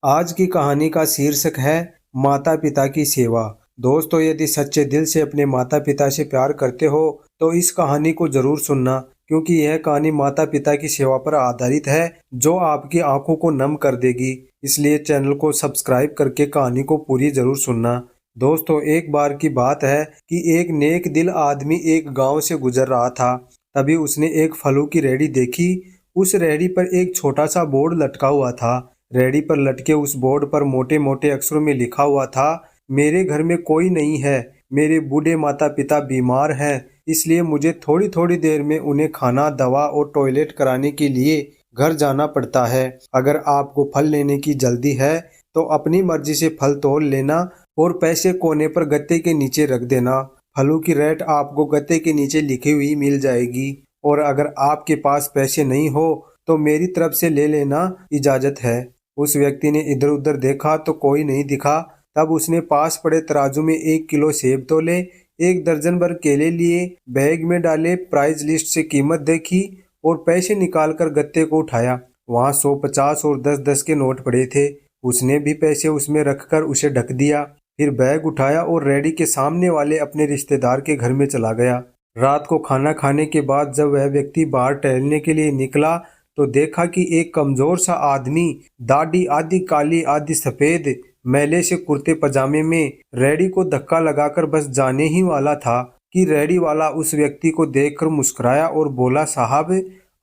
आज की कहानी का शीर्षक है माता पिता की सेवा। दोस्तों, यदि सच्चे दिल से अपने माता पिता से प्यार करते हो तो इस कहानी को जरूर सुनना, क्योंकि यह कहानी माता पिता की सेवा पर आधारित है जो आपकी आंखों को नम कर देगी। इसलिए चैनल को सब्सक्राइब करके कहानी को पूरी जरूर सुनना। दोस्तों, एक बार की बात है कि एक नेक दिल आदमी एक गांव से गुजर रहा था। तभी उसने एक फलों की रेहड़ी देखी। उस रेहड़ी पर एक छोटा सा बोर्ड लटका हुआ था। रेहड़ी पर लटके उस बोर्ड पर मोटे मोटे अक्षरों में लिखा हुआ था, मेरे घर में कोई नहीं है, मेरे बूढ़े माता पिता बीमार हैं, इसलिए मुझे थोड़ी थोड़ी देर में उन्हें खाना, दवा और टॉयलेट कराने के लिए घर जाना पड़ता है। अगर आपको फल लेने की जल्दी है तो अपनी मर्जी से फल तोड़ लेना और पैसे कोने पर गत्ते के नीचे रख देना। फलों की रेट आपको गत्ते के नीचे लिखी हुई मिल जाएगी। और अगर आपके पास पैसे नहीं हो तो मेरी तरफ से ले लेना, इजाजत है। उस व्यक्ति ने इधर उधर देखा तो कोई नहीं दिखा। तब उसने पास पड़े तराजू में 1 किलो सेब तोले, 1 दर्जन भर केले लिए, बैग में डाले, प्राइस लिस्ट से कीमत देखी और पैसे निकालकर गत्ते को उठाया। वहां 100, 50 और 10-10 के नोट पड़े थे। उसने भी पैसे उसमें रखकर उसे ढक दिया। फिर बैग उठाया और रेडी के सामने वाले अपने रिश्तेदार के घर में चला गया। रात को खाना खाने के बाद जब वह व्यक्ति बाहर टहलने के लिए निकला तो देखा कि एक कमजोर सा आदमी, दाढ़ी आधी काली आधी सफेद, मैले से कुर्ते पजामे में रेडी को धक्का लगाकर बस जाने ही वाला था कि रेडी वाला उस व्यक्ति को देखकर मुस्कुराया और बोला, साहब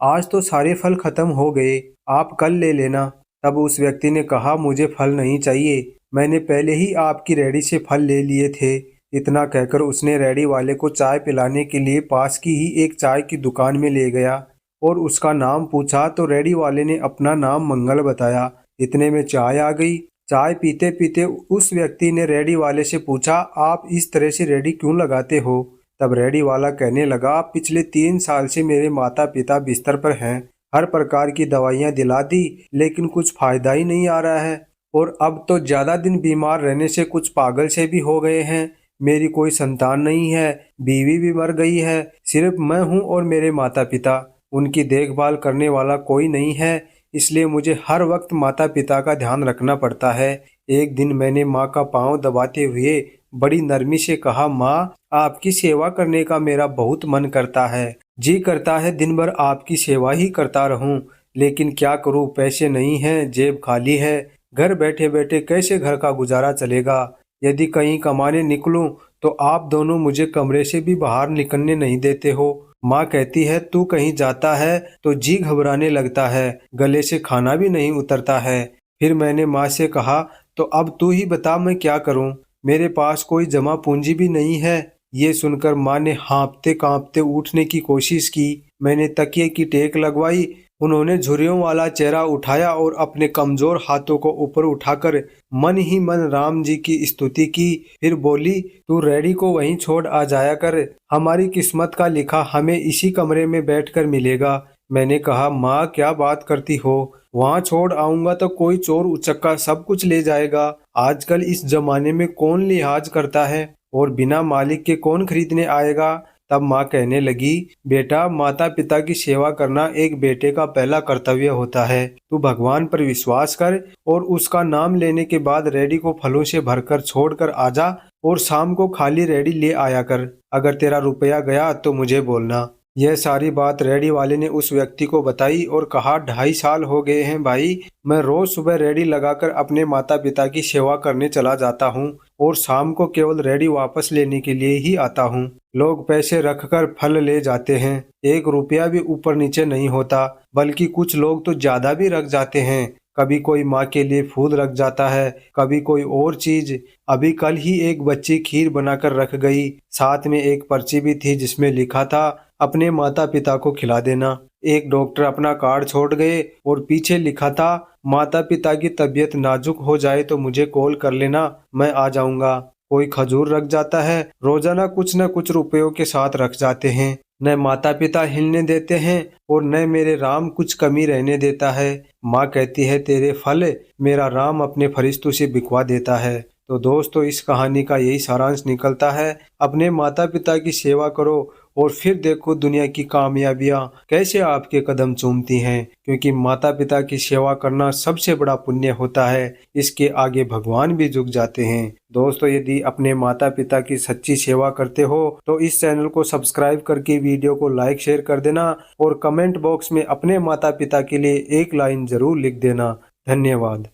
आज तो सारे फल खत्म हो गए, आप कल ले लेना। तब उस व्यक्ति ने कहा, मुझे फल नहीं चाहिए, मैंने पहले ही आपकी रेडी से फल ले लिए थे। इतना कहकर उसने रेडी वाले को चाय पिलाने के लिए पास की ही एक चाय की दुकान में ले गया और उसका नाम पूछा तो रेडी वाले ने अपना नाम मंगल बताया। इतने में चाय आ गई। चाय पीते पीते उस व्यक्ति ने रेडी वाले से पूछा, आप इस तरह से रेडी क्यों लगाते हो? तब रेडी वाला कहने लगा, पिछले 3 साल से मेरे माता पिता बिस्तर पर हैं, हर प्रकार की दवाइयाँ दिला दी लेकिन कुछ फायदा ही नहीं आ रहा है और अब तो ज़्यादा दिन बीमार रहने से कुछ पागल से भी हो गए हैं। मेरी कोई संतान नहीं है, बीवी भी मर गई है, सिर्फ मैं हूँ और मेरे माता पिता। उनकी देखभाल करने वाला कोई नहीं है, इसलिए मुझे हर वक्त माता पिता का ध्यान रखना पड़ता है। एक दिन मैंने माँ का पाँव दबाते हुए बड़ी नरमी से कहा, माँ आपकी सेवा करने का मेरा बहुत मन करता है, जी करता है दिन भर आपकी सेवा ही करता रहूं, लेकिन क्या करूं, पैसे नहीं हैं, जेब खाली है, घर बैठे बैठे कैसे घर का गुजारा चलेगा। यदि कहीं कमाने निकलूं तो आप दोनों मुझे कमरे से भी बाहर निकलने नहीं देते हो। माँ कहती है, तू कहीं जाता है तो जी घबराने लगता है, गले से खाना भी नहीं उतरता है। फिर मैंने माँ से कहा, तो अब तू ही बता मैं क्या करूं, मेरे पास कोई जमा पूंजी भी नहीं है। ये सुनकर माँ ने हाँफते कांपते उठने की कोशिश की। मैंने तकिए की टेक लगवाई। उन्होंने झुर्रियों वाला चेहरा उठाया और अपने कमजोर हाथों को ऊपर उठाकर मन ही मन राम जी की स्तुति की। फिर बोली, तू रेडी को वहीं छोड़ आ जाया कर, हमारी किस्मत का लिखा हमें इसी कमरे में बैठकर मिलेगा। मैंने कहा, माँ क्या बात करती हो, वहाँ छोड़ आऊंगा तो कोई चोर उचक्का सब कुछ ले जाएगा। आजकल इस जमाने में कौन लिहाज करता है और बिना मालिक के कौन खरीदने आएगा। तब माँ कहने लगी, बेटा माता पिता की सेवा करना एक बेटे का पहला कर्तव्य होता है। तू भगवान पर विश्वास कर और उसका नाम लेने के बाद रेडी को फलों से भरकर छोड़कर आजा और शाम को खाली रेडी ले आया कर। अगर तेरा रुपया गया तो मुझे बोलना। यह सारी बात रेडी वाले ने उस व्यक्ति को बताई और कहा, 2.5 साल हो गए हैं भाई, मैं रोज सुबह रेडी लगाकर अपने माता पिता की सेवा करने चला जाता हूँ और शाम को केवल रेडी वापस लेने के लिए ही आता हूँ। लोग पैसे रखकर फल ले जाते हैं, 1 रुपया भी ऊपर नीचे नहीं होता, बल्कि कुछ लोग तो ज्यादा भी रख जाते हैं। कभी कोई माँ के लिए फूल रख जाता है, कभी कोई और चीज। अभी कल ही एक बच्ची खीर बनाकर रख गई, साथ में एक पर्ची भी थी जिसमें लिखा था, अपने माता पिता को खिला देना। एक डॉक्टर अपना कार्ड छोड़ गए और पीछे लिखा था, माता पिता की तबीयत नाजुक हो जाए तो मुझे कॉल कर लेना, मैं आ जाऊंगा। कोई खजूर रख जाता है, रोजाना कुछ न कुछ रुपयों के साथ रख जाते हैं। न माता पिता हिलने देते हैं और न मेरे राम कुछ कमी रहने देता है। माँ कहती है, तेरे फल मेरा राम अपने फरिश्तों से बिकवा देता है। तो दोस्तों, इस कहानी का यही सारांश निकलता है, अपने माता पिता की सेवा करो और फिर देखो दुनिया की कामयाबियां कैसे आपके कदम चूमती हैं, क्योंकि माता पिता की सेवा करना सबसे बड़ा पुण्य होता है। इसके आगे भगवान भी झुक जाते हैं। दोस्तों, यदि अपने माता पिता की सच्ची सेवा करते हो तो इस चैनल को सब्सक्राइब करके वीडियो को लाइक शेयर कर देना और कमेंट बॉक्स में अपने माता पिता के लिए एक लाइन जरूर लिख देना। धन्यवाद।